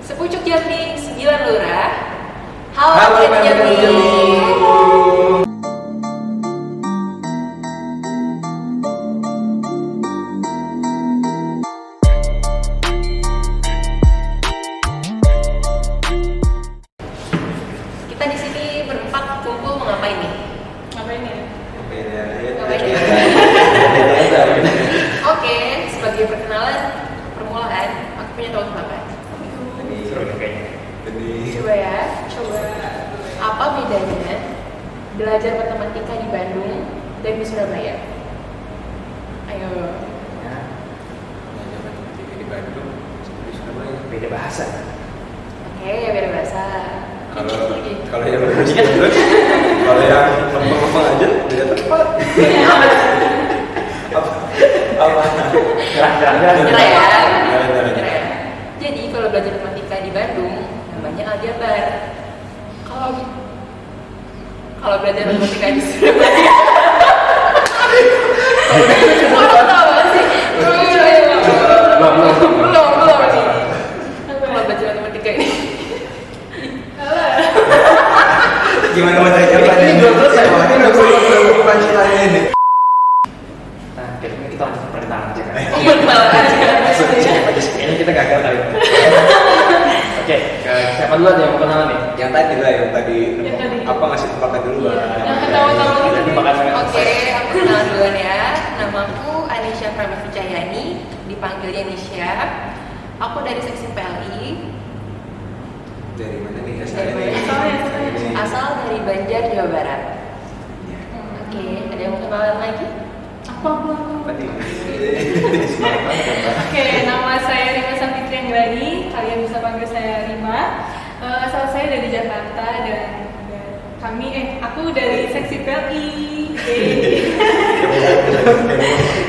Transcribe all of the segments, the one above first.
Sepucuk Jambi, 9 Lurah. Halo Halo, Jambi. Kita di sini berempat kumpul mau ngapain nih? Ngapain ya? Oke, sebagai perkenalan permulaan, aku punya tahu apa? Coba ya, apa bedanya belajar matematika di Bandung dan di Surabaya? Ayo. Belajar matematika di Bandung sama di Surabaya beda bahasa. Oke, beda bahasa. Kalau yang lurus terus, kalau yang lempeng-lempeng aja beda tempat. Apa? Nyerah ya. Jadi kalau belajar matematika di Bandung namanya aljabar. Kalau belajar matematika di Surabaya. Orang tahu banget sih. Belum. Kalau belajar matematika ini. Gimana mau tanya apa nih? Belum selesai. Ini belum pancelannya ini. Nah, kayaknya kita langsung perkenalan aja kan? Iya, kenalan aja. Kayaknya kita gagal kali. Oke, siapa dulu yang mau kenalan nih? Yang tadi lah, yang tadi. Yang tadi. Apa ngasih tempakan dulu Iya. Bang? Yang ketawa-tawa gitu. Tadi makan Oke, aku kenalan duluan ya. Namaku Anisha Pramesti Cahyani, dipanggilnya Nisha. Aku dari seksi PLI, Dari mana nih Dari asalnya? mana? asal dari Banjar, Jawa Barat. Oke, ada yang mau kenalan lagi? Aku. Tadi. semangat banget ya, Mbak. Oke, nama saya Rima Safitri Anggrani. Kalian bisa panggil saya Rima. Asal saya dari Jakarta dan aku dari seksi PLI.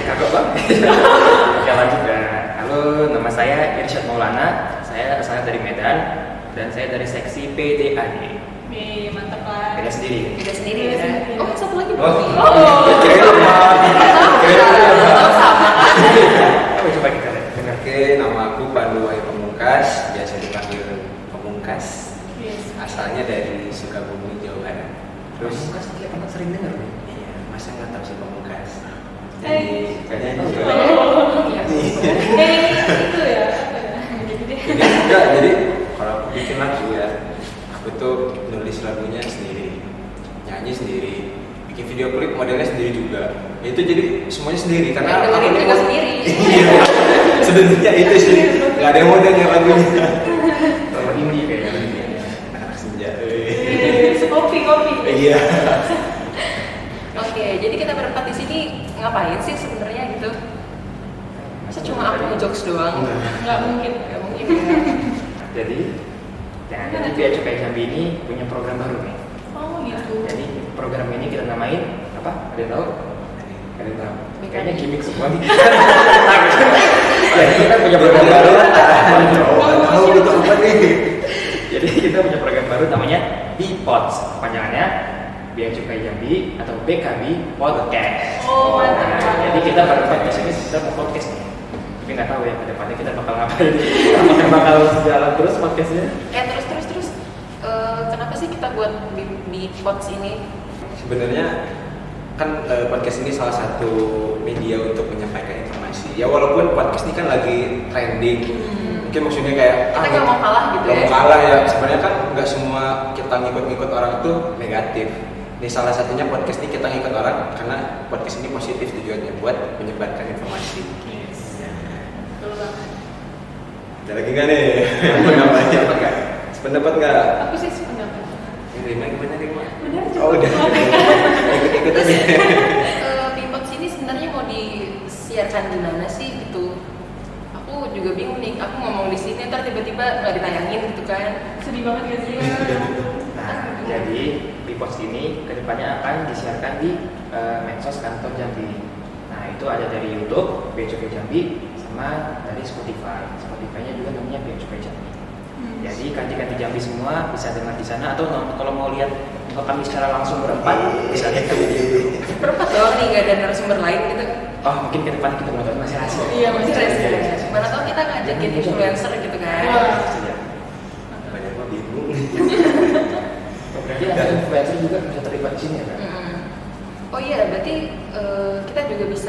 Kakak Bang. Oke, lanjut ya. Halo, nama saya Irsyad Maulana. Saya asalnya dari Medan dan saya dari seksi PDAD. Mantap lah. Beda sendiri. Beda sendiri Beda ya. sendiri. Oh, satu lagi Oh. belum? Kirain Oh, sama kan? Coba kita dengar. Oke, nama aku Pandu Wahyu Pamungkas, biasa dipanggil Pamungkas. Yes. Asalnya dari Sukabumi, Jawa Barat. Terus Terus, kan saya pernah sering dengar nih. iya, masa nggak tahu sih Pamungkas? Eh. Kayaknya ini juga. Iya. Itu ya. Gitu deh. Jadi enggak, jadi kalau aku bikin lagu ya, aku tuh nulis lagunya sendiri, nyanyi sendiri, bikin video klip modelnya sendiri juga. Itu jadi semuanya sendiri karena Yang dengerin juga sendiri. Iya, sebenarnya itu sih, nggak ada yang modelnya lagunya. Kalau indie kayaknya. Anak senja. Kopi. Iya. Oke, jadi kita berempat di sini ngapain sih sebenarnya gitu? Masa cuma aku ngejokes doang? Nggak mungkin. Gak mungkin ya. Jadi Bea Cukai Jambi ini punya program baru nih. Oh gitu. Jadi program ini kita namain apa? Ada yang tahu? Ada yang tahu? Kayaknya gimmick semua nih. Jadi kita punya program baru. Tahu itu apa nih? Jadi kita punya program baru namanya BPODS, panjangannya Bea Cukai Jambi atau BKB Podcast. Oh, mantap. Nah, jadi kita berempat di sini kita mau podcast nih. Tapi nggak tahu ya ke depannya kita bakal ngapain. Apakah bakal jalan terus podcastnya? Terus. Kenapa sih kita buat di pods ini? Sebenarnya kan podcast ini salah satu media untuk menyampaikan informasi. Ya walaupun podcast ini kan lagi trending, mungkin maksudnya kayak Kita nggak mau kalah gitu nggak ya? mau kalah ya. Sebenarnya kan nggak semua kita ngikut-ngikut orang itu negatif. Ini salah satunya podcast ini kita ngikut orang karena podcast ini positif tujuannya buat menyebarkan informasi. Betul banget. Ada lagi nggak nih? Pendapat nggak? Pendapat nggak? Aku sih sependapat. Rima gimana Rima? Benar juga. Oh udah. Ikut-ikut aja. Pods ini sebenarnya mau disiarkan di mana sih gitu? Aku juga bingung nih. Aku ngomong di sini ntar tiba-tiba nggak ditayangin gitu kan? Sedih banget gak sih? Nah, jadi BPODS ini kedepannya akan disiarkan di medsos kantor Jambi. Nah, itu ada dari YouTube, Bea Cukai Jambi, sama dari Spotify. Spotify-nya juga namanya Bea Cukai Jambi. Jadi kanti-kanti Jambi semua bisa dengar di sana atau kalau mau lihat kami secara langsung berempat bisa lihat kami di YouTube. Berempat doang nih, nggak ada narasumber lain gitu. Oh, mungkin ke depan kita belum tahu masih rahasia. Iya, masih rahasia. Mana tau kita ngajakin influencer gitu kan? Wah. Saja.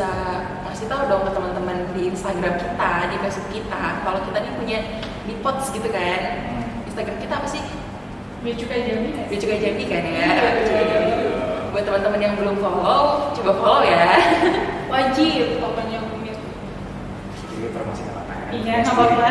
bisa ngasih tahu dong ke teman-teman di Instagram kita, di Facebook kita, kalau kita nih punya Bipods gitu kan. Instagram kita apa sih? Bea Cukai Jambi. Bea Cukai Jambi kan ya. Bea Cukai Jambi. Buat teman-teman yang belum follow, coba follow ya. Wajib pokoknya umit. Ini promosi nggak apa-apa kan? Iya, nggak apa-apa.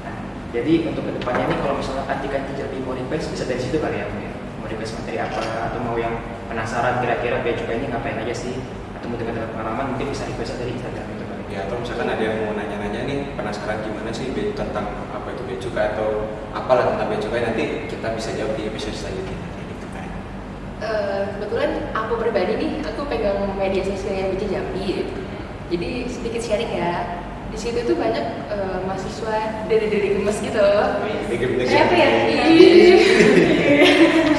Nah, jadi untuk kedepannya nih kalau misalnya Antikanti Jambi mau request bisa dari situ kali ya mungkin. Mau request materi apa atau mau yang penasaran kira-kira Bea Cukai ini ngapain aja sih, atau mau dengar pengalaman mungkin bisa request dari Instagram itu kali. Ya, atau misalkan ada yang mau nanya-nanya nih, penasaran gimana sih tentang apa itu Bea Cukai atau apalah tentang Bea Cukai, nanti kita bisa jawab di episode selanjutnya. Gitu kan. Kebetulan aku pribadi nih, aku pegang media sosial BC Jambi. Jadi sedikit sharing ya. Di situ tuh banyak mahasiswa dari gemes gitu. Siapa ya?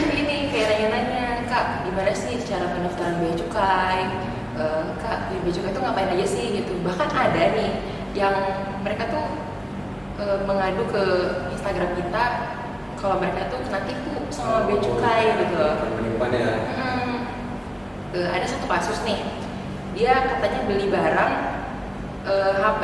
Ini kayak nanya-nanya, Kak, gimana sih cara pendaftaran Bea Cukai? Kak, Bea Cukai itu ngapain aja sih gitu. Bahkan ada nih yang mereka tuh mengadu ke Instagram kita kalau mereka tuh kena tipu sama Bea Cukai gitu. Penipuan ya. Ada satu kasus nih, dia katanya beli barang HP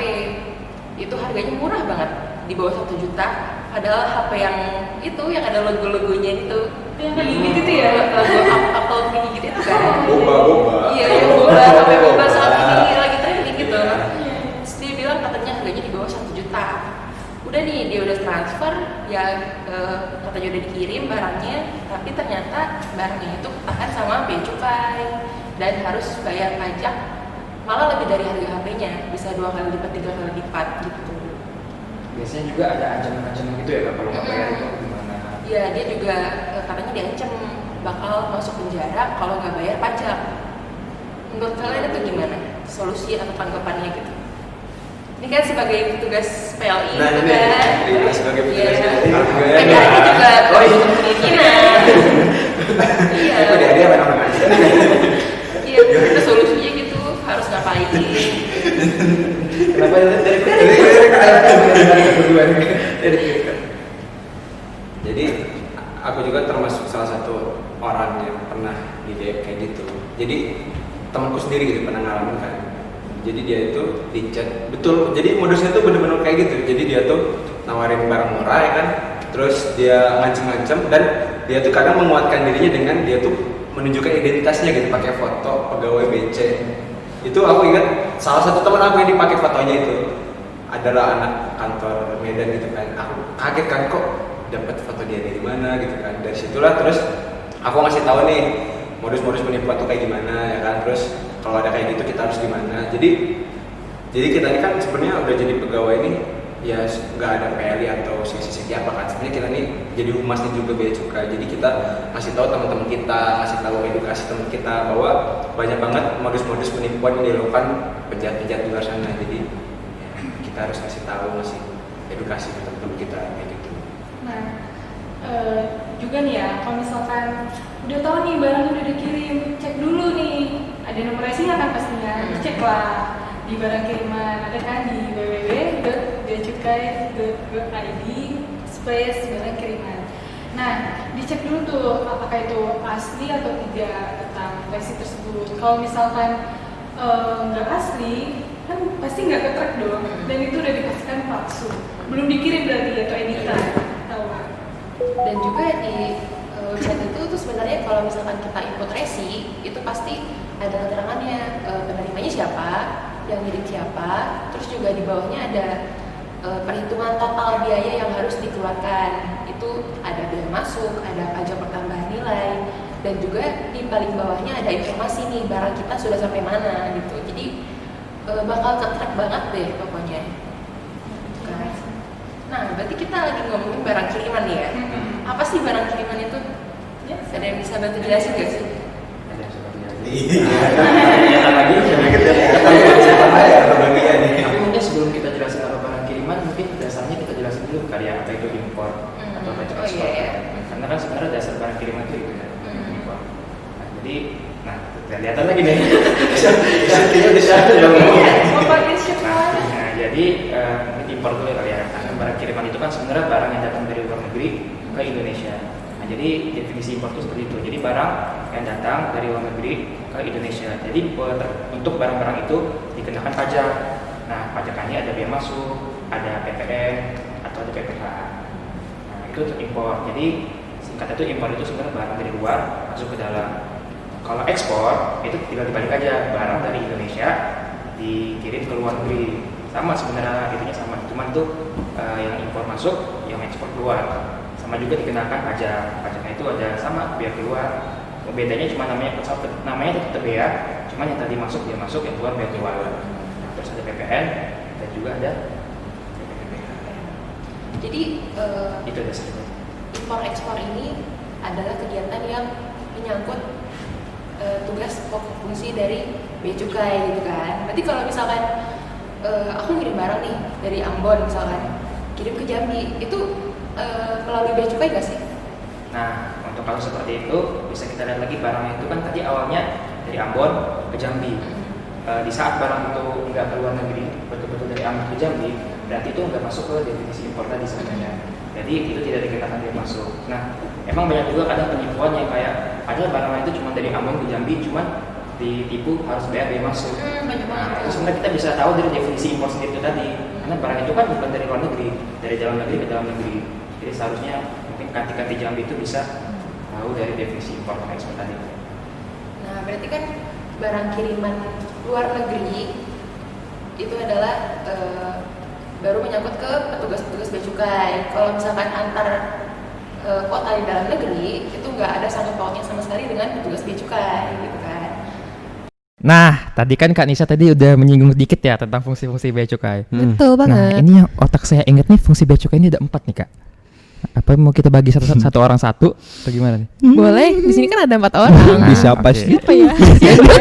itu harganya murah banget, di bawah 1 juta, padahal HP yang itu yang ada logo-logonya itu, Yang kayak gini gitu ya? logo Apple mini gitu itu kan. Boba. Iya, yang boba, HP boba saat ini lagi trending gitu. Terus dia bilang katanya harganya di bawah 1 juta. Udah nih, dia udah transfer, ya katanya udah dikirim barangnya, tapi ternyata barangnya itu ketahan sama Bea Cukai dan harus bayar pajak malah lebih dari harga HP-nya, bisa 2 kali lipat, 3 kali lipat gitu. Biasanya juga ada ancaman-ancaman gitu ya Kak, kalau nggak bayar itu gimana? Iya, dia juga katanya diancam bakal masuk penjara kalau nggak bayar pajak. Menurut kalian itu gimana? Solusi atau tanggapannya gitu? Ini kan sebagai petugas PLI Nah, gitu ini kan? ini sebagai petugas Iya. PLI juga ya. PKI juga Oh iya. kemungkinan. Iya. Kok dia mana-mana aja. Iya, itu solusinya gitu, harus ngapain? Kenapa dari berdua nih? Jadi aku juga termasuk salah satu orang yang pernah di DM kayak gitu. Jadi temanku sendiri gitu pernah ngalamin kan. Jadi dia itu di chat, betul. Jadi modusnya tuh bener-bener kayak gitu. Jadi dia tuh nawarin barang murah ya kan. Terus dia ngancem-ngancem dan dia tuh kadang menguatkan dirinya dengan dia tuh menunjukkan identitasnya gitu, pakai foto pegawai BC. Itu aku ingat salah satu teman aku yang dipakai fotonya itu adalah anak kantor Medan gitu kan. Aku kaget kan, kok dapat foto dia dari mana gitu kan. Dari situlah terus aku ngasih tahu nih modus-modus penipuan tuh kayak gimana ya kan. Terus kalau ada kayak gitu kita harus gimana. Jadi kita ini kan sebenarnya udah jadi pegawai ini ya nggak ada PLI atau sisi apa kan. Sebenarnya kita nih jadi humas nih juga Bea Cukai. Jadi kita ngasih tahu teman-teman kita, ngasih tahu edukasi teman kita bahwa banyak banget modus-modus penipuan yang dilakukan penjahat-penjahat di luar sana. Jadi ya, kita harus ngasih tahu, ngasih edukasi ke teman-teman kita kayak gitu. Nah, juga nih ya, kalau misalkan udah tahu nih barangnya udah dikirim, cek dulu nih, ada nomor resinya kan pastinya, cek lah di barang kiriman, ada kan di www.beacukai.id /barang kiriman. Nah, dicek dulu tuh apakah itu asli atau tidak tentang resi tersebut. Kalau misalkan nggak asli, kan pasti nggak ketrack dong, dan itu udah dipastikan palsu, belum dikirim berarti atau editan, tahu kan? Dan juga di website itu tuh sebenarnya kalau misalkan kita input resi itu pasti ada keterangannya, penerimanya siapa, yang ngirim siapa, terus juga di bawahnya ada perhitungan total biaya yang harus dikeluarkan. Itu ada biaya masuk, ada pajak pertambahan nilai, dan juga di paling bawahnya ada informasi nih barang kita sudah sampai mana gitu. Jadi bakal ketrack banget deh pokoknya. Nah, berarti kita lagi ngomongin barang kiriman nih ya. Apa sih barang kiriman itu? Ya, Ada yang bisa bantu jelasin gak sih? Ada sepertinya. Iya. Lagi Bagian nih. Tapi mungkin sebelum kita jelasin apa barang kiriman, mungkin dasarnya kita jelasin dulu kali ya, apa itu impor atau apa itu Oh, ekspor. iya, iya. Karena kan sebenarnya dasar barang kiriman itu ya, impor. Nah, jadi, kelihatan lagi nih. Intinya bisa mau pakai siapa? Nah, jadi mungkin impor dulu kali ya. Karena barang kiriman itu kan sebenarnya barang yang datang dari luar negeri ke Indonesia. Nah, jadi definisi impor itu seperti itu. Jadi barang yang datang dari luar negeri ke Indonesia. Jadi untuk barang-barang itu dikenakan pajak. Nah, pajakannya ada biaya masuk, ada PPN atau ada PPh. Nah, itu untuk impor. Jadi singkatnya itu impor itu sebenarnya barang dari luar masuk ke dalam. Kalau ekspor itu tinggal dibalik aja, barang dari Indonesia dikirim ke luar negeri. Sama sebenarnya, itunya sama, cuman tuh yang impor masuk, yang ekspor keluar. Sama juga dikenakan pajak. Pajaknya itu ada sama biaya keluar. Bedanya cuma namanya tetap bea, cuman yang tadi masuk dia masuk, yang keluar biaya keluar. Nah, terus ada PPN dan juga ada PPh. Jadi Itu dasarnya. impor ekspor ini adalah kegiatan yang menyangkut tugas pokok fungsi dari bea cukai gitu kan. Berarti kalau misalkan aku ngirim barang nih dari Ambon misalkan, kirim ke Jambi, itu melalui bea cukai nggak sih? Nah, untuk kalau seperti itu bisa kita lihat lagi barangnya itu kan tadi awalnya dari Ambon ke Jambi. Di saat barang itu nggak ke luar negeri, betul-betul dari Ambon ke Jambi, berarti itu nggak masuk ke definisi impor tadi sebenarnya. Jadi itu tidak dikatakan dia masuk. Nah, emang banyak juga kadang penipuan yang kayak ada barangnya itu cuma dari Ambon ke Jambi, cuman ditipu harus bayar biaya masuk. Banyak banget. Nah, itu sebenarnya kita bisa tahu dari definisi impor sendiri itu tadi. Karena barang itu kan bukan dari luar negeri, dari dalam negeri ke dalam negeri. Jadi seharusnya mungkin kanti-kanti Jambi itu bisa tahu dari definisi impor dan ekspor tadi. Nah, berarti kan barang kiriman luar negeri itu adalah baru menyangkut ke petugas-petugas bea cukai. Kalau misalkan antar kota di dalam negeri itu nggak ada sangkut pautnya sama sekali dengan petugas bea cukai gitu kan. Nah, tadi kan Kak Nisa tadi udah menyinggung sedikit ya tentang fungsi-fungsi bea cukai. Betul Nah, banget. ini yang otak saya ingat nih, fungsi bea cukai ini ada 4 nih Kak. Apa mau kita bagi satu orang satu atau gimana nih? Boleh, di sini kan ada 4 orang. Di siapa oke. sih? Apa ya?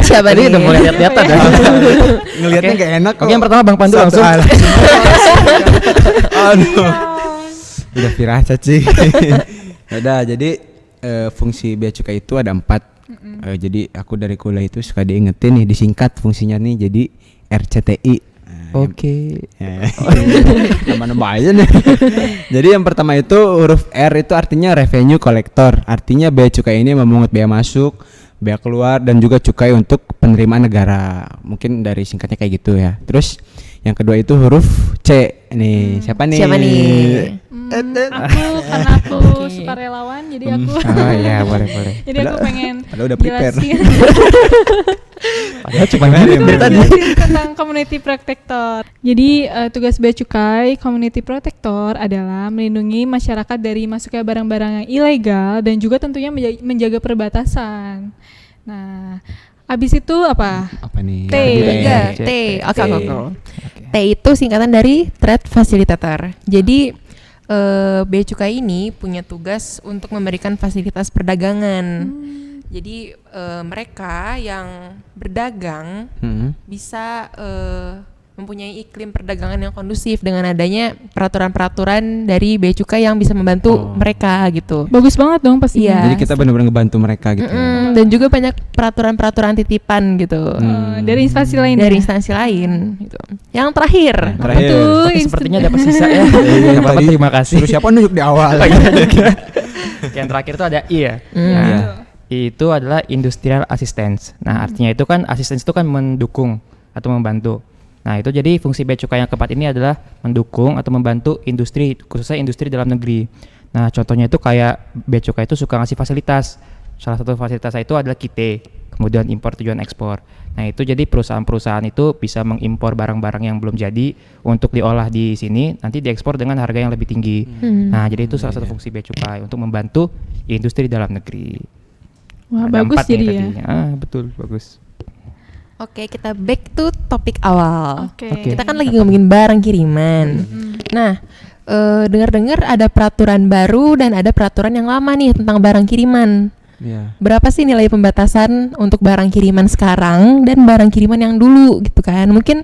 Siapa Tadi nih? udah mulai lihat-lihat ada. Ngelihatnya nggak enak kok. Oke, yang pertama Bang Pandu Satu langsung. hal. Aduh. Udah firasat sih. Udah, jadi fungsi bea cukai itu ada 4. Jadi aku dari kuliah itu suka diingetin nih, disingkat fungsinya nih jadi RCTI. Oke. Nama-nama aja nih. Jadi yang pertama itu huruf R itu artinya revenue collector. Artinya bea cukai ini memungut bea masuk, bea keluar, dan juga cukai untuk penerimaan negara. Mungkin dari singkatnya kayak gitu ya. Terus yang kedua itu huruf C. Nih, siapa nih? Siapa nih? Karena aku Oke. sukarelawan, jadi aku Oh iya, boleh. jadi aku pengen Padahal udah prepare. jelasin Padahal cuma ngirimin tadi. jelasin tentang community protector. Jadi tugas bea cukai community protector adalah melindungi masyarakat dari masuknya barang-barang yang ilegal dan juga tentunya menjaga perbatasan. Nah, abis itu apa? Apa nih? T. Iya, T. Oke. Oke. T itu singkatan dari Trade Facilitator. Jadi bea cukai ini punya tugas untuk memberikan fasilitas perdagangan. Jadi mereka yang berdagang bisa mempunyai iklim perdagangan yang kondusif dengan adanya peraturan-peraturan dari bea cukai yang bisa membantu mereka gitu. Bagus banget dong pasti. Iya. Jadi kita benar-benar ngebantu mereka gitu. Dan juga banyak peraturan-peraturan titipan gitu. Dari instansi lain. Dari ya? instansi lain gitu. Yang terakhir. Terakhir. Betul. Oke, sepertinya dapat sisa ya. Iya, Bapak tadi terima kasih. suruh siapa nunjuk di awal? Yang terakhir itu ada I ya. Hmm. Nah, Iya. I itu adalah industrial assistance. Nah, artinya itu kan assistance itu kan mendukung atau membantu. Nah, itu jadi fungsi bea cukai yang keempat ini adalah mendukung atau membantu industri, khususnya industri dalam negeri. Nah, contohnya itu kayak bea cukai itu suka ngasih fasilitas. Salah satu fasilitas itu adalah KIT, kemudian impor tujuan ekspor. Nah, itu jadi perusahaan-perusahaan itu bisa mengimpor barang-barang yang belum jadi untuk diolah di sini, nanti diekspor dengan harga yang lebih tinggi. Nah, jadi itu salah satu fungsi bea cukai untuk membantu industri dalam negeri. Wah, Ada bagus 4 nih jadi ya. tadi. Betul, bagus. Oke, kita back to topik awal. Oke. Kita kan lagi ngomongin barang kiriman. Nah, dengar-dengar ada peraturan baru dan ada peraturan yang lama nih tentang barang kiriman. Iya. Berapa sih nilai pembatasan untuk barang kiriman sekarang dan barang kiriman yang dulu gitu kan? Mungkin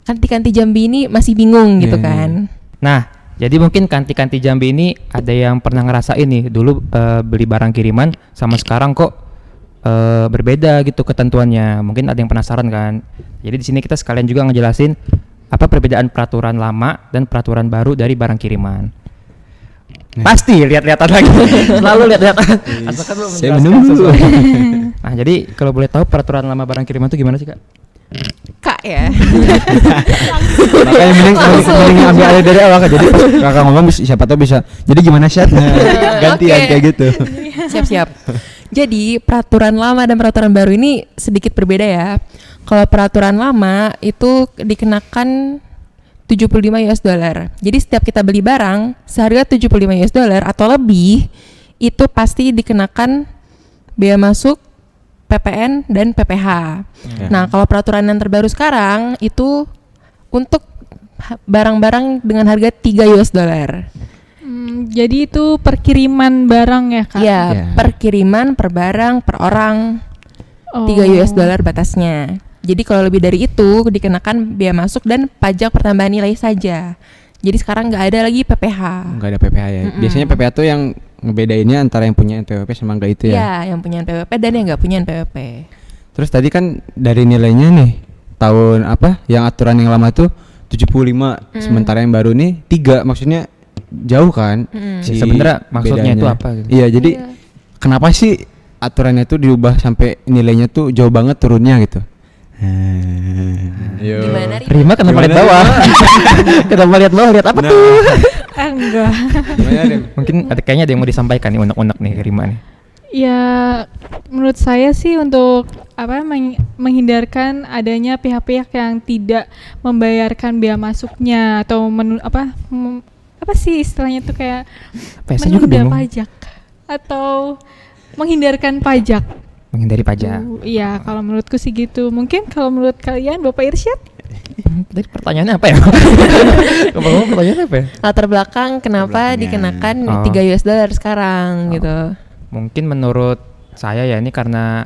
kanti-kanti Jambi ini masih bingung gitu Iya, kan? Nah, jadi mungkin kanti-kanti Jambi ini ada yang pernah ngerasain nih dulu beli barang kiriman sama sekarang kok berbeda gitu ketentuannya. Mungkin ada yang penasaran kan. Jadi di sini kita sekalian juga ngejelasin apa perbedaan peraturan lama dan peraturan baru dari barang kiriman. Pasti lihat-lihatan lagi. Selalu lihat-lihatan. Asalkan lu Saya menjelaskan menunggu. sesuatu. Nah, jadi kalau boleh tahu peraturan lama barang kiriman itu gimana sih, Kak? Kak ya. Makanya mending ambil alih dari awal Kak. Jadi pas kakak ngomong siapa tahu bisa. Jadi gimana Syat? Gantian Oke. kayak gitu. Siap-siap. Jadi peraturan lama dan peraturan baru ini sedikit berbeda ya. Kalau peraturan lama itu dikenakan 75 US dollar. Jadi setiap kita beli barang seharga 75 US dollar atau lebih itu pasti dikenakan bea masuk, PPN dan PPh. Nah, kalau peraturan yang terbaru sekarang itu untuk barang-barang dengan harga 3 US dollar. Jadi itu perkiriman barang ya Kak? Iya, Ya. per kiriman, per barang, per orang. 3 US dollar batasnya. Jadi kalau lebih dari itu dikenakan bea masuk dan pajak pertambahan nilai saja. Jadi sekarang nggak ada lagi PPh. Enggak ada PPh ya. Biasanya PPh tuh yang ngebedainnya antara yang punya NPWP sama enggak itu ya. Iya, yang punya NPWP dan yang nggak punya NPWP. Terus tadi kan dari nilainya nih tahun apa? Yang aturan yang lama tuh 75, sementara yang baru nih 3. Maksudnya jauh kan? si Sebenarnya maksudnya itu bedanya. apa gitu? Iya, jadi kenapa sih aturannya tuh diubah sampai nilainya tuh jauh banget turunnya gitu? Gimana Ri? Rima kenapa lihat bawah? Kenapa lihat bawah? Lihat apa Nah. tuh? Enggak. Gimana, Rim? Mungkin kayaknya ada yang mau disampaikan nih unek-unek nih ke Rima nih. Ya, menurut saya sih untuk menghindarkan adanya pihak-pihak yang tidak membayarkan bea masuknya atau apa sih istilahnya tuh kayak Apa ya, saya juga menunda bingung. pajak atau menghindarkan pajak. Menghindari pajak. Iya, kalau menurutku sih gitu. Mungkin kalau menurut kalian Bapak Irsyad? Tadi pertanyaannya apa ya? Ngomong pertanyaannya apa ya? Latar belakang kenapa Belakangnya. dikenakan Oh. 3 US dollar sekarang gitu. Mungkin menurut saya ya ini karena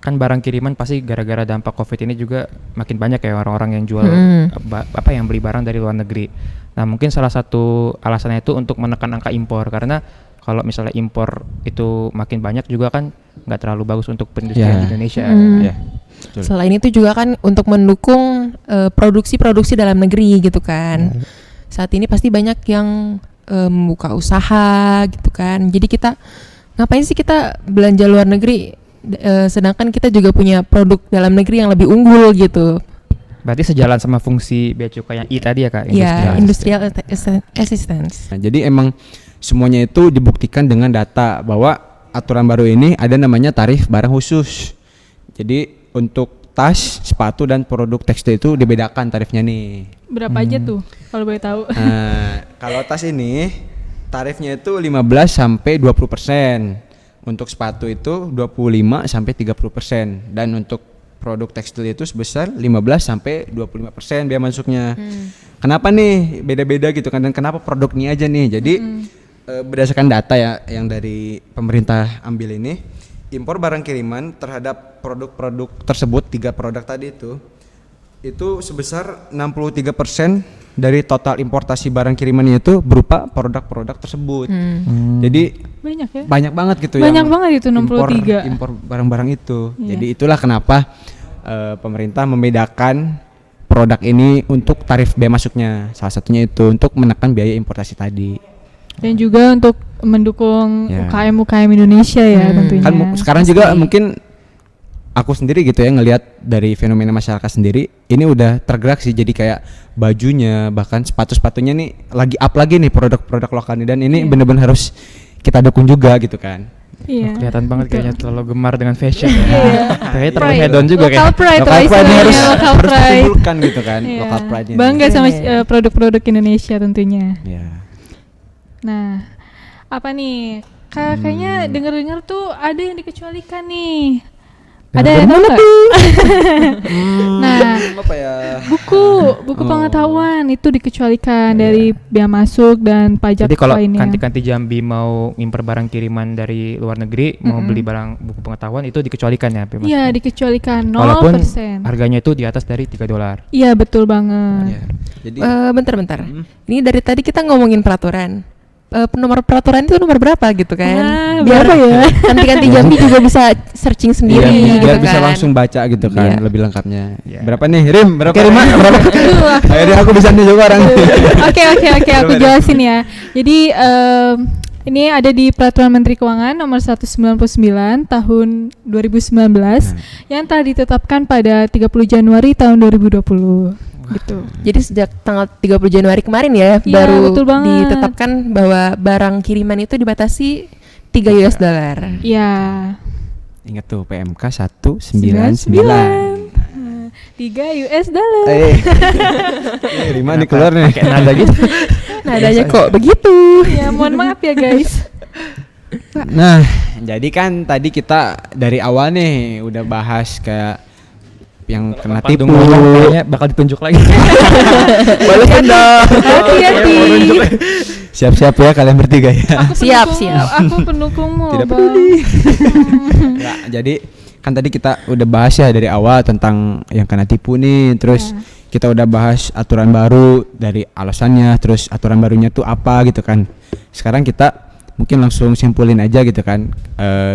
kan barang kiriman pasti gara-gara dampak Covid ini juga makin banyak ya orang-orang yang jual yang beli barang dari luar negeri. Nah, mungkin salah satu alasannya itu untuk menekan angka impor karena kalau misalnya impor itu makin banyak juga kan nggak terlalu bagus untuk perindustrian di Indonesia. Ya. Betul. Selain itu juga kan untuk mendukung produksi-produksi dalam negeri gitu kan. Saat ini pasti banyak yang membuka usaha gitu kan. Jadi kita ngapain sih kita belanja luar negeri sedangkan kita juga punya produk dalam negeri yang lebih unggul gitu. Berarti sejalan sama fungsi bea cukai yang I tadi ya Kak? Ya, industrial assistance. Nah, jadi emang semuanya itu dibuktikan dengan data bahwa aturan baru ini ada namanya tarif barang khusus. Jadi untuk tas, sepatu dan produk tekstil itu dibedakan tarifnya nih. Berapa aja tuh kalau boleh tahu? Kalau tas ini tarifnya itu 15 sampai 20%. Untuk sepatu itu 25 sampai 30% dan untuk produk tekstil itu sebesar 15 sampai 25% bea masuknya. Kenapa nih beda-beda gitu kan dan kenapa produk ini aja nih? Jadi berdasarkan data ya yang dari pemerintah ambil ini, impor barang kiriman terhadap produk-produk tersebut 3 produk tadi itu sebesar 63% dari total importasi barang kirimannya itu berupa produk-produk tersebut. Jadi Banyak ya? banyak banget gitu Banyak yang banget itu, 63. impor barang-barang itu. Iya. Jadi itulah kenapa pemerintah membedakan produk ini untuk tarif bea masuknya. Salah satunya itu untuk menekan biaya importasi tadi. Dan juga untuk mendukung Ya. UKM Indonesia ya tentunya. Kan sekarang juga mungkin aku sendiri gitu ya ngelihat dari fenomena masyarakat sendiri ini udah tergerak sih, jadi kayak bajunya bahkan sepatu-sepatunya nih lagi up lagi nih produk-produk lokal nih dan ini bener-bener harus kita dukung juga gitu kan. Iya. Kelihatan banget Betul. kayaknya terlalu gemar dengan fashion. Iya. Kayaknya terlalu Pride. hedon juga Local kayak. pride Local lah pride ini harus istilahnya, local harus pride. ditimbulkan gitu kan, Iya. local pride-nya. Bangga sama Iya. produk-produk Indonesia tentunya. Ya. Nah, apa nih? Kayaknya dengar-dengar tuh ada yang dikecualikan nih. Ada yang tahu nggak? Nah, Apa ya? buku pengetahuan itu dikecualikan dari bea masuk dan pajak Jadi kalau lainnya. kanti-kanti Jambi mau impor barang kiriman dari luar negeri, mau beli barang buku pengetahuan itu dikecualikan ya, Mas? Iya, dikecualikan 0%. Walaupun harganya itu di atas dari $3. Iya, betul banget. Ya. Jadi Bentar-bentar. Ini dari tadi kita ngomongin peraturan. nomor peraturan itu nomor berapa gitu kan. Nah, Biar berapa ya? ganti-ganti Jambi juga bisa searching sendiri Iya, gitu biar kan. bisa langsung baca gitu kan, Iya. lebih lengkapnya. Iya. Berapa nih, Rim? Berapa? Oke, Rima, berapa? Akhirnya aku bisa nih juga orang. Oke, aku jelasin ya. Jadi ini ada di Peraturan Menteri Keuangan nomor 199 tahun 2019 yang telah ditetapkan pada 30 Januari tahun 2020 gitu. Jadi sejak tanggal 30 Januari kemarin ya, Iya, baru betul banget. ditetapkan bahwa barang kiriman itu dibatasi 3 US dollar. Iya. Ingat tuh PMK 199. 3 US dollar. Rima nih keluar nih. Kayak nada gitu. Nadanya kok begitu. Ya, mohon maaf ya guys. Nah, jadi kan tadi kita dari awal nih udah bahas kayak yang kena tipu. Kayaknya bakal ditunjuk lagi. Balikin dong. Hati-hati. Siap-siap ya kalian bertiga ya. Siap, Pendukungmu, siap. Aku pendukungmu. Tidak Bang. peduli. Nggak, jadi kan tadi kita udah bahas ya dari awal tentang yang kena tipu nih, terus kita udah bahas aturan baru dari alasannya, terus aturan barunya tuh apa gitu kan. Sekarang kita mungkin langsung simpulin aja gitu kan,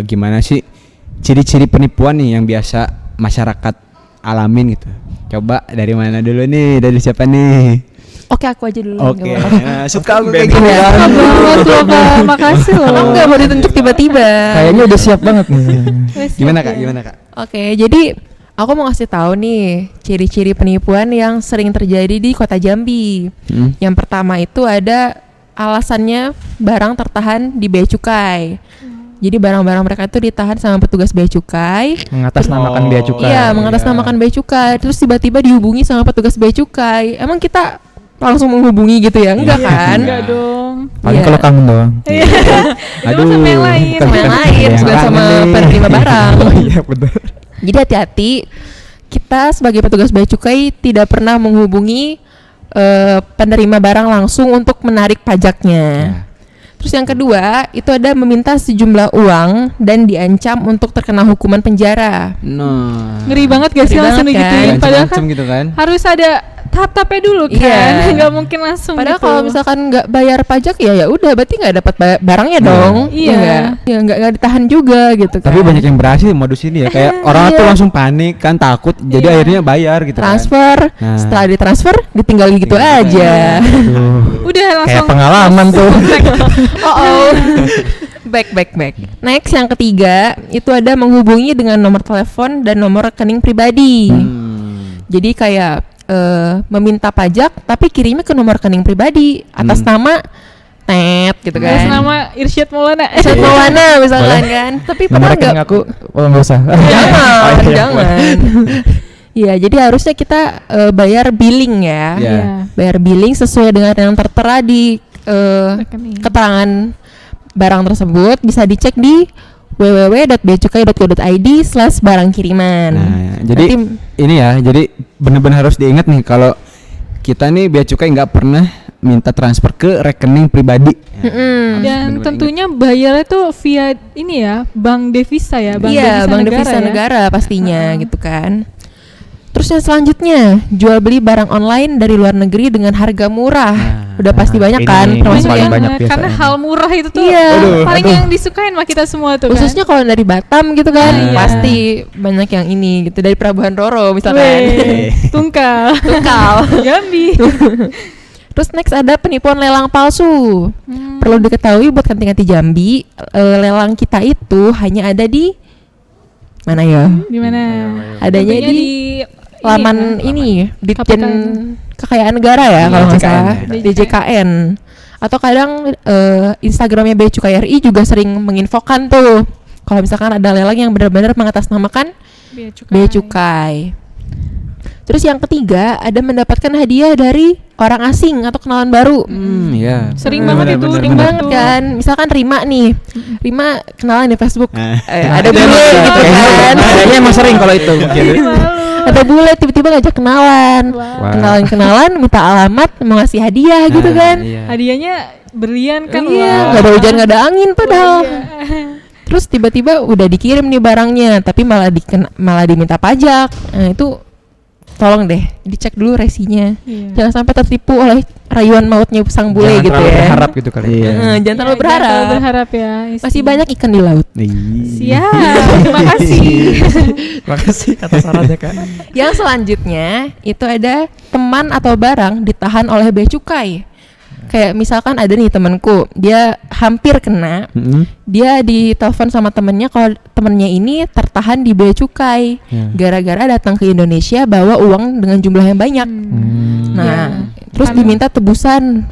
gimana sih ciri-ciri penipuan nih yang biasa masyarakat alamin gitu. Coba dari mana dulu nih, dari siapa nih? Oke, aku aja dulu. Oke, nggak apa-apa. nah, suka aku kayak gini Ya. kan. Banget loh, Kak. Makasih loh. Kamu nggak mau ditunjuk tiba-tiba. Kayaknya udah siap banget nih. Gimana Kak? Gimana Kak? Oke, jadi aku mau ngasih tahu nih ciri-ciri penipuan yang sering terjadi di Kota Jambi. Yang pertama itu ada alasannya barang tertahan di bea cukai. Jadi barang-barang mereka itu ditahan sama petugas bea cukai. Mengatasnamakan bea cukai. Iya, mengatasnamakan bea cukai. Terus tiba-tiba dihubungi sama petugas bea cukai. Emang kita langsung menghubungi gitu ya? Enggak kan? Enggak dong. Paling Iya. kalau kangen doang. Iya. Itu sama yang lain. Sama yang lain, Yang bukan sama kangen nih. penerima barang. Oh iya betul. Jadi hati-hati, kita sebagai petugas bea cukai tidak pernah menghubungi penerima barang langsung untuk menarik pajaknya. Terus yang kedua, itu ada meminta sejumlah uang dan diancam untuk terkena hukuman penjara. Nah, Ngeri banget gak sih Ngeri langsung banget kan? digituin? Padahal kan Ancam-ancam gitu kan. harus ada tahap-tahapnya dulu kan. Iya. Nggak mungkin langsung Padahal gitu. kalau misalkan nggak bayar pajak ya udah berarti nggak dapat barangnya dong. Iya. nggak? Ya nggak ditahan juga gitu kan. Tapi banyak yang berhasil modus ini ya, kayak orang tuh langsung panik kan, takut, jadi Iya. akhirnya bayar gitu transfer, Nah. setelah ditransfer ditinggal gitu Tinggal aja. Udah langsung Kayak pengalaman tuh. Oh. Back. Next yang ketiga itu ada menghubungi dengan nomor telepon dan nomor rekening pribadi. Jadi kayak meminta pajak tapi kirimnya ke nomor rekening pribadi atas nama Tet gitu Atas kan. nama Irsyad Maulana. Irsyad Maulana misalkan kan. Tapi Nomor padahal rekening nggak. aku nggak usah. Jangan. Iya, jadi harusnya kita bayar billing ya. Iya. Bayar billing sesuai dengan yang tertera di Rekening. keterangan barang tersebut, bisa dicek di www.beacukai.go.id/barang kiriman. Nah, jadi Nanti- ini ya, jadi benar-benar harus diingat nih kalau kita nih bea cukai nggak pernah minta transfer ke rekening pribadi. Mm-mm. Dan Bener-bener tentunya bayarnya tuh via ini ya, bank devisa ya, bank Iya, devisa bank negara devisa ya. negara pastinya gitu kan. Terus yang selanjutnya, jual beli barang online dari luar negeri dengan harga murah. Udah pasti banyak ini kan, termasuk paling yang banyak karena biasanya. hal murah itu tuh Iya. paling yang disukain sama kita semua tuh khususnya kalau dari Batam gitu kan, Iya. pasti banyak yang ini gitu, dari Pelabuhan Roro kan. misalkan. Weh, tungkal. Tungkal. Jambi. Terus next ada penipuan lelang palsu. Perlu diketahui buat kanti-kanti Jambi, lelang kita itu hanya ada di mana ya? Di mana? Adanya Tentunya di laman ini, Ditjen Kekayaan Negara ya kalau nggak DJKN, salah, ya. DJKN. Atau kadang Instagramnya Bea Cukai RI juga sering menginfokan tuh kalau misalkan ada lelang yang benar-benar mengatasnamakan Bea Cukai. Terus yang ketiga ada mendapatkan hadiah dari orang asing atau kenalan baru. Iya. Sering Bener, banget bener, itu, bener, Sering bener. banget kan. Misalkan Rima nih, Rima kenalan di Facebook. Ada Ada bule yang gitu kan. Kayaknya emang sering kalau itu mungkin. Ada bule tiba-tiba ngajak kenalan. Kenalan minta alamat, mau ngasih hadiah gitu kan. Iya. Hadiahnya berlian kan. Iya, wah. nggak ada hujan, nggak ada angin padahal. Iya. Terus tiba-tiba udah dikirim nih barangnya, tapi malah diminta pajak. Nah itu tolong deh dicek dulu resinya. Iya. Jangan sampai tertipu oleh rayuan mautnya sang bule Jangan gitu terlalu ya. berharap gitu kali. Iya. Jangan terlalu berharap. Jangan terlalu berharap ya. Masih banyak ikan di laut. Siap, terima kasih. Makasih atas sarannya Kak. Yang selanjutnya itu ada teman atau barang ditahan oleh bea cukai. Kayak misalkan ada nih temanku, dia hampir kena, dia ditelepon sama temennya kalau temennya ini tertahan di bea cukai gara-gara datang ke Indonesia bawa uang dengan jumlah yang banyak. Nah, terus Karena- diminta tebusan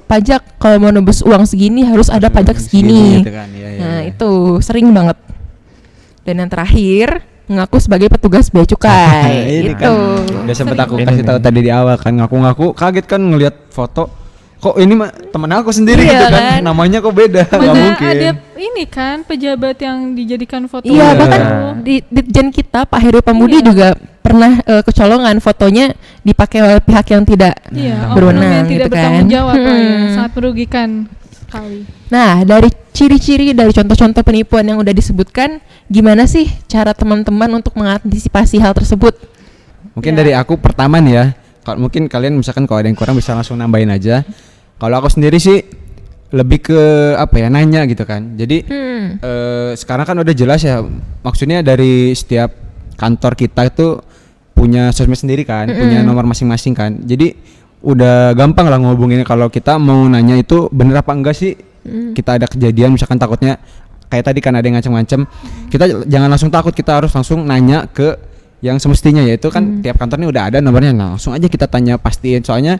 pajak, kalau mau nebus uang segini harus ada pajak segini. gitu kan. Iya, iya, Nah, iya. itu sering banget. Dan yang terakhir mengaku sebagai petugas bea cukai. Ini Itu. kan udah sempet aku Ini kasih nih. tahu tadi di awal kan, ngaku-ngaku kaget kan ngelihat foto, kok ini mah temen aku sendiri Iya gitu kan, kan? namanya kok beda, nggak Mana mungkin. ada ini kan pejabat yang dijadikan foto. Iya, Iya. bahkan di Ditjen kita Pak Heru Pambudi Iya. juga pernah kecolongan fotonya dipakai oleh pihak yang tidak Iya, berwenang oknum yang tidak gitu bertanggung kan. jawab lah ya. Sangat merugikan sekali. Nah, dari ciri-ciri dari contoh-contoh penipuan yang udah disebutkan, gimana sih cara teman-teman untuk mengantisipasi hal tersebut? Mungkin Ya. dari aku pertama nih ya, kalau mungkin kalian misalkan kalau ada yang kurang bisa langsung nambahin aja. Kalau aku sendiri sih lebih ke apa ya, nanya gitu kan. Jadi sekarang kan udah jelas ya, maksudnya dari setiap kantor kita itu punya sosmed sendiri kan, punya nomor masing-masing kan. Jadi udah gampang lah ngehubungin kalau kita mau nanya itu bener apa enggak sih. Kita ada kejadian misalkan takutnya kayak tadi kan ada yang ngancem-ngancem, kita jangan langsung takut, kita harus langsung nanya ke yang semestinya, yaitu kan tiap kantor ini udah ada nomornya. Nah, langsung aja kita tanya, pastiin, soalnya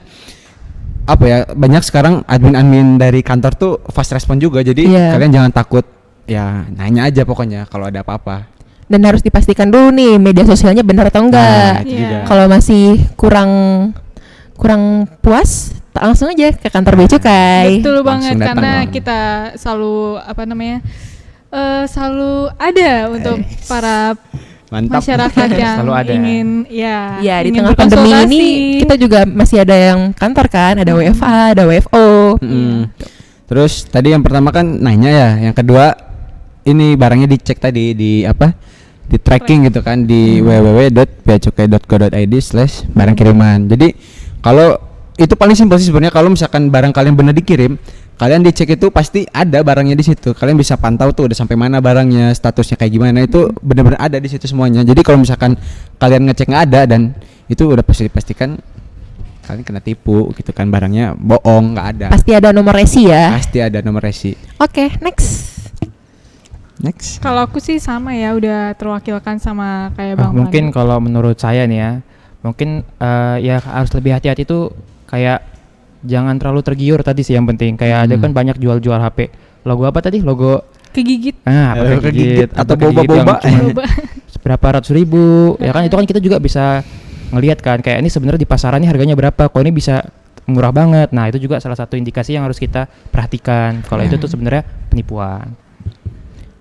apa ya, banyak sekarang admin-admin dari kantor tuh fast respon juga, jadi Iya. kalian jangan takut, ya nanya aja pokoknya kalau ada apa-apa. Dan harus dipastikan dulu nih media sosialnya benar atau enggak. Nah, itu Iya. juga. Kalau masih kurang puas, langsung aja ke kantor bea cukai. Betul Langsung banget, datang karena dong. kita selalu apa namanya? Selalu ada untuk para Mantap. masyarakat yang Selalu ada. ingin ya, Ya, di ingin tengah pandemi ini berkonsultasi. kita juga masih ada yang kantor kan, ada WFA, ada WFO. Terus tadi yang pertama kan nanya ya, yang kedua ini barangnya dicek tadi di apa? Di tracking gitu kan di www.beacukai.co.id/barang kiriman. Jadi kalau itu paling simpel sih sebenarnya, kalau misalkan barang kalian benar dikirim, kalian dicek itu pasti ada barangnya di situ. Kalian bisa pantau tuh udah sampai mana barangnya, statusnya kayak gimana, itu benar-benar ada di situ semuanya. Jadi kalau misalkan kalian ngecek nggak ada dan itu udah pasti dipastikan kalian kena tipu gitu kan, barangnya bohong, nggak ada. Pasti ada nomor resi ya. Pasti ada nomor resi. Oke, next. Next. Kalau aku sih sama ya, udah terwakilkan sama kayak Bang Mungkin Fadil. kalau menurut saya nih ya, mungkin ya harus lebih hati-hati tuh, kayak jangan terlalu tergiur tadi sih yang penting. Kayak ada kan banyak jual-jual HP. Logo apa tadi? Logo Kegigit. apa Logo kegigit kegigit atau kegigit yang boba-boba. cuma Coba. berapa ratus ribu ya kan, itu kan kita juga bisa ngelihat kan, kayak ini sebenarnya di pasaran ini harganya berapa, kok ini bisa murah banget. Nah, itu juga salah satu indikasi yang harus kita perhatikan kalau itu tuh sebenarnya penipuan.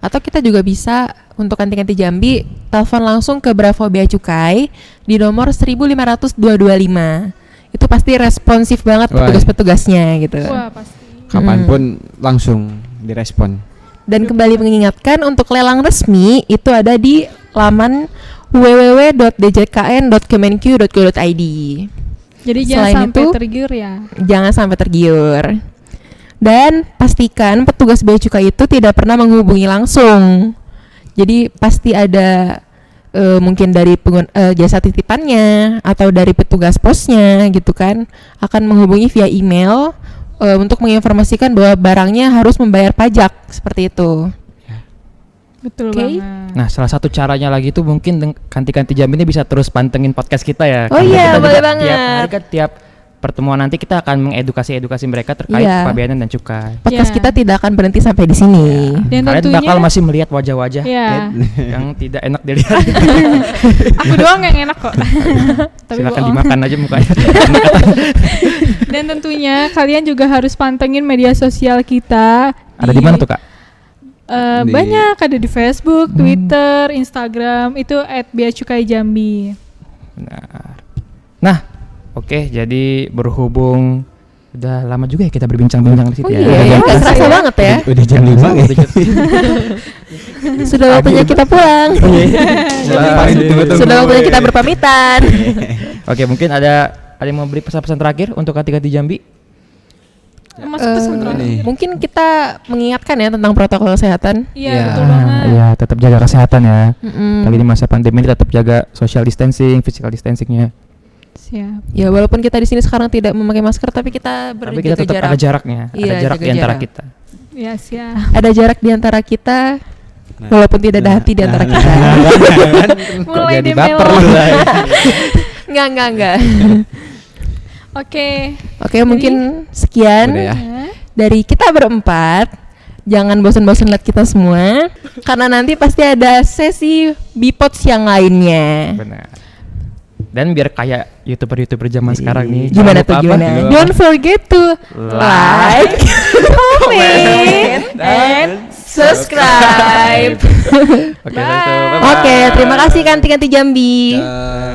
Atau kita juga bisa untuk anti-anti Jambi telepon langsung ke Bravo Bea Cukai di nomor 15525. Itu pasti responsif banget Wah. petugas-petugasnya gitu. Wah, pasti. Kapanpun langsung direspon. Dan kembali mengingatkan untuk lelang resmi itu ada di laman www.djkn.kemenq.go.id. Jadi Selain jangan sampai itu- tergiur ya. Jangan sampai tergiur. Dan pastikan petugas bea cukai itu tidak pernah menghubungi langsung. Jadi pasti ada mungkin dari jasa titipannya atau dari petugas posnya gitu kan, akan menghubungi via email untuk menginformasikan bahwa barangnya harus membayar pajak seperti itu. Betul Oke. banget. Nah, salah satu caranya lagi tuh mungkin Kanti-Kanti Jambi ini bisa terus pantengin podcast kita ya. Oh Karena iya, kita juga boleh Tiap banget. hari kan, tiap pertemuan nanti kita akan mengedukasi mereka terkait Iya. kepabeanan dan cukai. Podcast Ya. kita tidak akan berhenti sampai di sini. Dan Kalian tentunya bakal masih melihat wajah-wajah ya, yang tidak enak dilihat. aku doang yang enak kok. Tapi Silakan bohong. dimakan aja mukanya. Dan tentunya kalian juga harus pantengin media sosial kita. Ada di mana tuh, Kak? Di- Banyak, ada di Facebook, Twitter, Instagram, itu @beacukaijambi. Benar. Nah, oke, jadi berhubung Udah lama juga ya kita berbincang-bincang di situ Oh ya. iya, ya, nggak kerasa banget ya. Udah jam 5 ya. Sudah waktunya kita pulang. Sudah waktunya kita berpamitan. Oke, mungkin ada yang mau beri pesan-pesan terakhir untuk Kati-Kati Jambi? Masuk pesan terakhir. Nih. Mungkin kita mengingatkan ya tentang protokol kesehatan. Iya, Ya. betul banget. Iya, tetap jaga kesehatan ya. Mm-mm. Lagi di masa pandemi ini tetap jaga social distancing, physical distancingnya. Siap. Ya walaupun kita di sini sekarang tidak memakai masker, tapi kita Tapi kita berjaga tetap jarak. ada jaraknya, Iya, ada jarak jaga di antara jarak. kita. Ya, siap. Ada jarak di antara kita, walaupun tidak ada hati di antara kita. Kok Mulai jadi di baper melo. lu lah. Enggak. Oke. Oke, mungkin sekian Udah ya. dari kita berempat. Jangan bosan-bosan lihat kita semua, karena nanti pasti ada sesi Bipods yang lainnya. Benar. Dan biar kayak YouTuber zaman sekarang nih. Gimana jangan tuh, lupa apa? gimana? Apa? Don't forget to like, comment, and subscribe. Oke, kalau itu, bye-bye. Oke, terima kasih Kanti-Kanti Jambi. Dah.